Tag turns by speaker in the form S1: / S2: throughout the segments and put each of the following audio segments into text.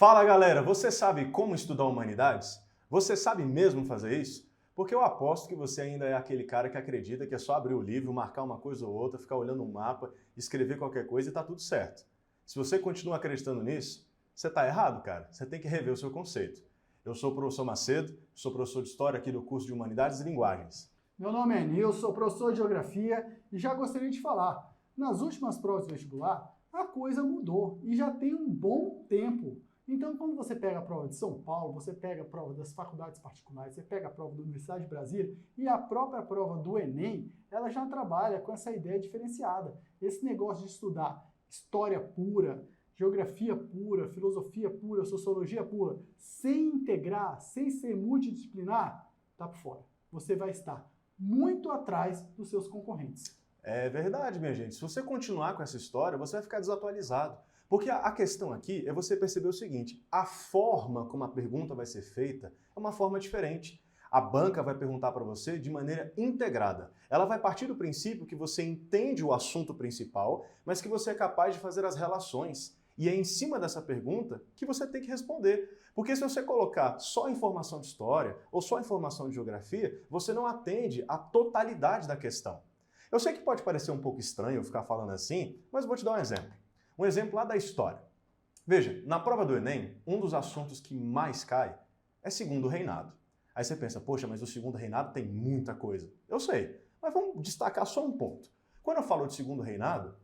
S1: Fala galera, você sabe como estudar humanidades? Você sabe mesmo fazer isso? Porque eu aposto que você ainda é aquele cara que acredita que é só abrir o livro, marcar uma coisa ou outra, ficar olhando um mapa, escrever qualquer coisa e tá tudo certo. Se você continua acreditando nisso, você tá errado, cara. Você tem que rever o seu conceito. Eu sou o professor Macedo, sou professor de História aqui do curso de Humanidades e Linguagens.
S2: Meu nome é Nilson, sou professor de Geografia e já gostaria de falar, nas últimas provas do vestibular, a coisa mudou e já tem um bom tempo. Então, quando você pega a prova de São Paulo, você pega a prova das faculdades particulares, você pega a prova da Universidade de Brasília e a própria prova do Enem, ela já trabalha com essa ideia diferenciada. Esse negócio de estudar história pura, geografia pura, filosofia pura, sociologia pura, sem integrar, sem ser multidisciplinar, tá por fora. Você vai estar muito atrás dos seus concorrentes.
S1: É verdade, minha gente. Se você continuar com essa história, você vai ficar desatualizado. Porque a questão aqui é você perceber o seguinte, a forma como a pergunta vai ser feita é uma forma diferente. A banca vai perguntar para você de maneira integrada. Ela vai partir do princípio que você entende o assunto principal, mas que você é capaz de fazer as relações. E é em cima dessa pergunta que você tem que responder. Porque se você colocar só informação de história ou só informação de geografia, você não atende à totalidade da questão. Eu sei que pode parecer um pouco estranho eu ficar falando assim, mas vou te dar um exemplo. Um exemplo lá da história. Veja, na prova do Enem, um dos assuntos que mais cai é segundo reinado. Aí você pensa, poxa, mas o segundo reinado tem muita coisa. Eu sei, mas vamos destacar só um ponto. Quando eu falo de segundo reinado,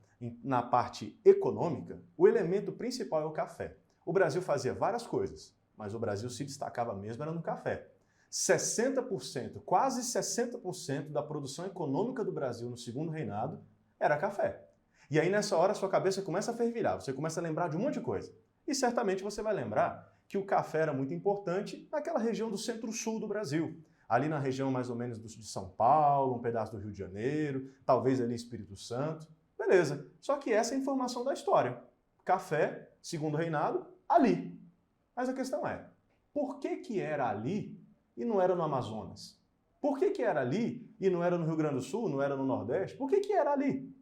S1: na parte econômica, o elemento principal é o café. O Brasil fazia várias coisas, mas o Brasil se destacava mesmo era no café. 60%, quase 60% da produção econômica do Brasil no segundo reinado era café. E aí nessa hora sua cabeça começa a fervilhar, você começa a lembrar de um monte de coisa. E certamente você vai lembrar que o café era muito importante naquela região do centro-sul do Brasil. Ali na região mais ou menos de São Paulo, um pedaço do Rio de Janeiro, talvez ali Espírito Santo. Beleza, só que essa é a informação da história. Café, segundo reinado, ali. Mas a questão é, por que era ali e não era no Amazonas? Por que era ali e não era no Rio Grande do Sul, não era no Nordeste? Por que era ali?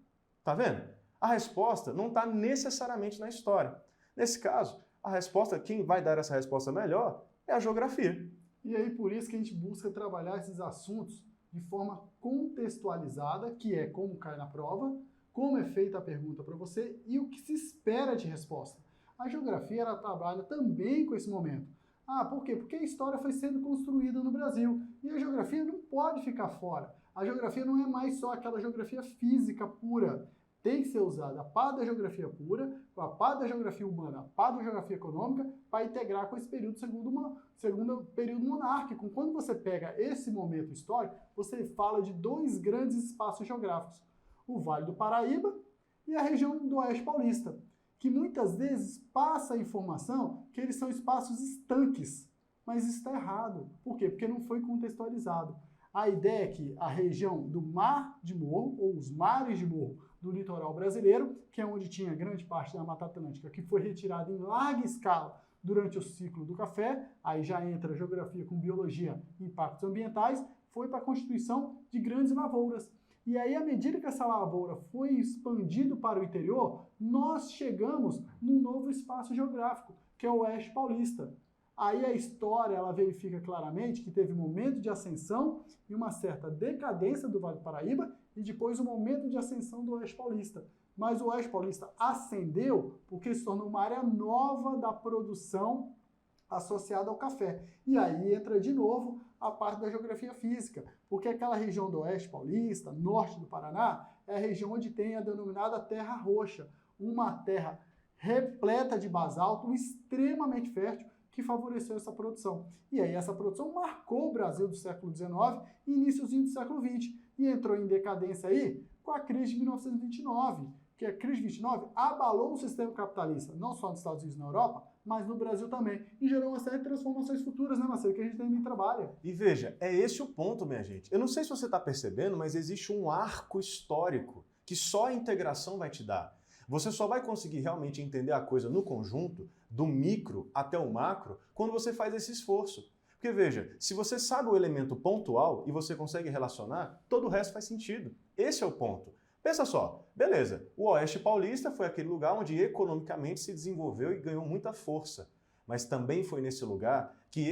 S1: Tá vendo? A resposta não está necessariamente na história. Nesse caso, a resposta, quem vai dar essa resposta melhor é a geografia.
S2: E aí por isso que a gente busca trabalhar esses assuntos de forma contextualizada, que é como cai na prova, como é feita a pergunta para você e o que se espera de resposta. A geografia ela trabalha também com esse momento. Ah, por quê? Porque a história foi sendo construída no Brasil e a geografia não pode ficar fora. A geografia não é mais só aquela geografia física pura. Tem que ser usada a par da geografia pura, a par da geografia humana, a par da geografia econômica, para integrar com esse período segundo período monárquico. Quando você pega esse momento histórico, você fala de dois grandes espaços geográficos, o Vale do Paraíba e a região do Oeste Paulista, que muitas vezes passa a informação que eles são espaços estanques, mas isso está errado. Por quê? Porque não foi contextualizado. A ideia é que a região do Mar de Morro, ou os mares de morro do litoral brasileiro, que é onde tinha grande parte da Mata Atlântica, que foi retirada em larga escala durante o ciclo do café, aí já entra a geografia com biologia e impactos ambientais, foi para a constituição de grandes lavouras. E aí, à medida que essa lavoura foi expandido para o interior, nós chegamos num novo espaço geográfico, que é o Oeste Paulista. Aí a história ela verifica claramente que teve um momento de ascensão e uma certa decadência do Vale do Paraíba e depois um momento de ascensão do Oeste Paulista. Mas o Oeste Paulista ascendeu porque se tornou uma área nova da produção associada ao café. E aí entra de novo a parte da geografia física, porque aquela região do Oeste Paulista, norte do Paraná, é a região onde tem a denominada terra roxa, uma terra repleta de basalto, extremamente fértil, que favoreceu essa produção. E aí essa produção marcou o Brasil do século XIX e iníciozinho do século XX, e entrou em decadência aí com a crise de 1929, que a crise de 29 abalou o sistema capitalista, não só nos Estados Unidos e na Europa, mas no Brasil também, e gerou uma série de transformações futuras, né, Marcelo, que a gente também trabalha.
S1: E veja, é esse o ponto, minha gente. Eu não sei se você está percebendo, mas existe um arco histórico que só a integração vai te dar. Você só vai conseguir realmente entender a coisa no conjunto, do micro até o macro, quando você faz esse esforço. Porque veja, se você sabe o elemento pontual e você consegue relacionar, todo o resto faz sentido. Esse é o ponto. Pensa só, beleza, o Oeste Paulista foi aquele lugar onde economicamente se desenvolveu e ganhou muita força. mas também foi nesse lugar que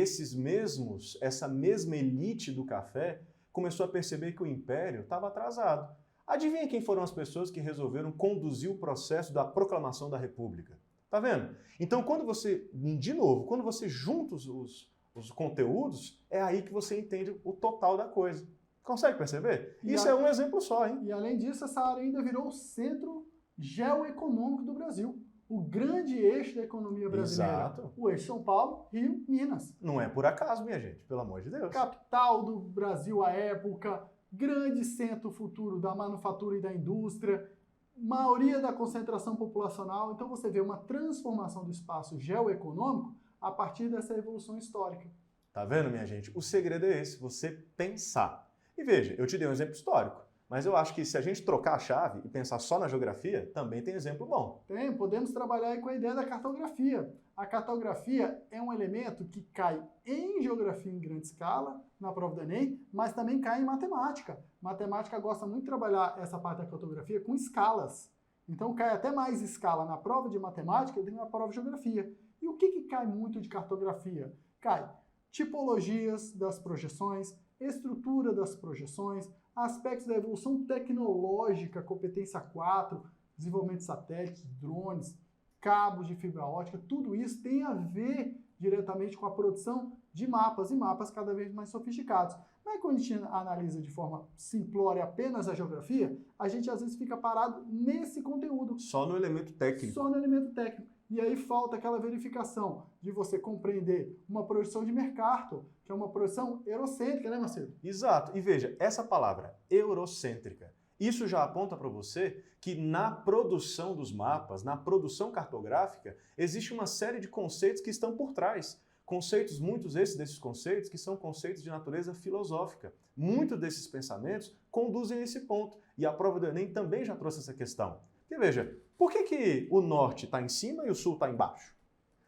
S1: essa mesma elite do café começou a perceber que o império estava atrasado. Adivinha quem foram as pessoas que resolveram conduzir o processo da proclamação da República? Tá vendo? Então, quando você junta os conteúdos, é aí que você entende o total da coisa. Consegue perceber? Isso é um exemplo só, hein?
S2: E além disso, essa área ainda virou o centro geoeconômico do Brasil. O grande eixo da economia brasileira.
S1: Exato.
S2: O eixo São Paulo, Rio, Minas.
S1: Não é por acaso, minha gente, pelo amor de Deus.
S2: Capital do Brasil à época, grande centro futuro da manufatura e da indústria, maioria da concentração populacional. Então você vê uma transformação do espaço geoeconômico a partir dessa evolução histórica.
S1: Tá vendo, minha gente? O segredo é esse, você pensar. E veja, eu te dei um exemplo histórico, mas eu acho que se a gente trocar a chave e pensar só na geografia, também tem exemplo bom.
S2: Podemos trabalhar aí com a ideia da cartografia. A cartografia é um elemento que cai em geografia em grande escala, na prova do Enem, mas também cai em matemática. Matemática gosta muito de trabalhar essa parte da cartografia com escalas. Então cai até mais escala na prova de matemática do que na prova de geografia. E o que cai muito de cartografia? Cai tipologias das projeções, estrutura das projeções, aspectos da evolução tecnológica, competência 4, desenvolvimento de satélites, drones, cabos de fibra ótica, tudo isso tem a ver diretamente com a produção de mapas, e mapas cada vez mais sofisticados. Mas quando a gente analisa de forma simplória apenas a geografia, a gente às vezes fica parado nesse conteúdo.
S1: Só no elemento técnico.
S2: Só no elemento técnico. E aí falta aquela verificação de você compreender uma projeção de Mercator, que é uma projeção eurocêntrica, né, Macedo?
S1: Exato. E veja, essa palavra, eurocêntrica, isso já aponta para você que na produção dos mapas, na produção cartográfica, existe uma série de conceitos que estão por trás. Conceitos, muitos desses conceitos, que são conceitos de natureza filosófica. Muitos desses pensamentos conduzem a esse ponto. E a prova do Enem também já trouxe essa questão. Porque veja, por que o norte está em cima e o sul está embaixo?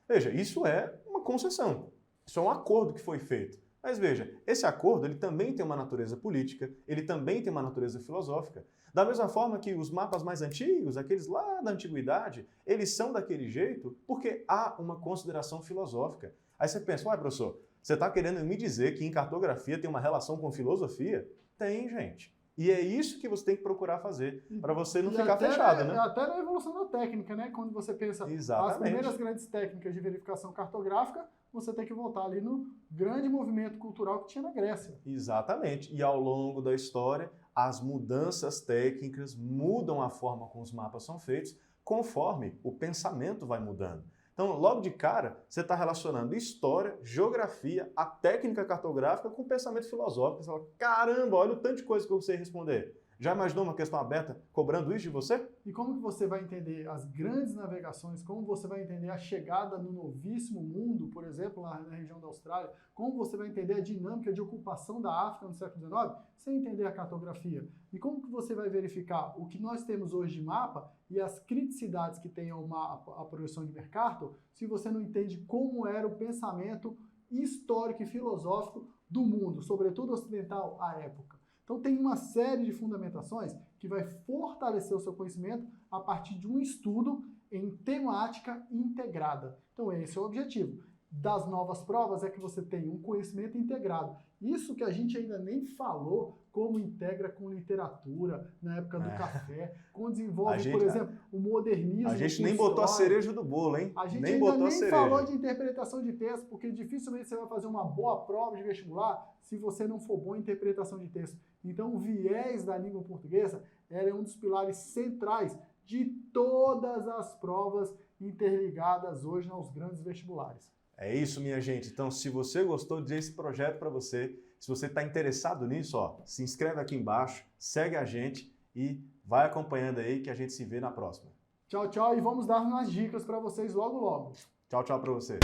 S1: Veja, isso é uma concessão. Isso é um acordo que foi feito. Mas veja, esse acordo ele também tem uma natureza política, ele também tem uma natureza filosófica. Da mesma forma que os mapas mais antigos, aqueles lá da antiguidade, eles são daquele jeito porque há uma consideração filosófica. Aí você pensa, uai, professor, você está querendo me dizer que em cartografia tem uma relação com filosofia? Tem, gente. E é isso que você tem que procurar fazer, para você não ficar fechado, né?
S2: Até na evolução da técnica, né? Quando você pensa as primeiras grandes técnicas de verificação cartográfica, você tem que voltar ali no grande movimento cultural que tinha na Grécia.
S1: Exatamente. E ao longo da história, as mudanças técnicas mudam a forma como os mapas são feitos, conforme o pensamento vai mudando. Então, logo de cara, você está relacionando história, geografia, a técnica cartográfica com o pensamento filosófico. Você fala, caramba, olha o tanto de coisa que eu sei responder. Já imaginou uma questão aberta cobrando isso de você?
S2: E como que você vai entender as grandes navegações, como você vai entender a chegada no novíssimo mundo, por exemplo, lá na região da Austrália, como você vai entender a dinâmica de ocupação da África no século XIX, sem entender a cartografia? E como que você vai verificar o que nós temos hoje de mapa e as criticidades que tem a projeção de Mercator, se você não entende como era o pensamento histórico e filosófico do mundo, sobretudo ocidental, à época? Então tem uma série de fundamentações que vai fortalecer o seu conhecimento a partir de um estudo em temática integrada. Então esse é o objetivo. Das novas provas é que você tenha um conhecimento integrado. Isso que a gente ainda nem falou, como integra com literatura, na época do café, como desenvolve, por exemplo, o modernismo.
S1: A gente nem botou a cereja do bolo, hein?
S2: A gente ainda nem falou de interpretação de texto, porque dificilmente você vai fazer uma boa prova de vestibular se você não for bom em interpretação de texto. Então, o viés da língua portuguesa é um dos pilares centrais de todas as provas interligadas hoje aos grandes vestibulares.
S1: É isso, minha gente. Então, se você gostou desse projeto para você, se você está interessado nisso, ó, se inscreve aqui embaixo, segue a gente e vai acompanhando aí que a gente se vê na próxima.
S2: Tchau, tchau, e vamos dar umas dicas para vocês logo, logo.
S1: Tchau, tchau para você.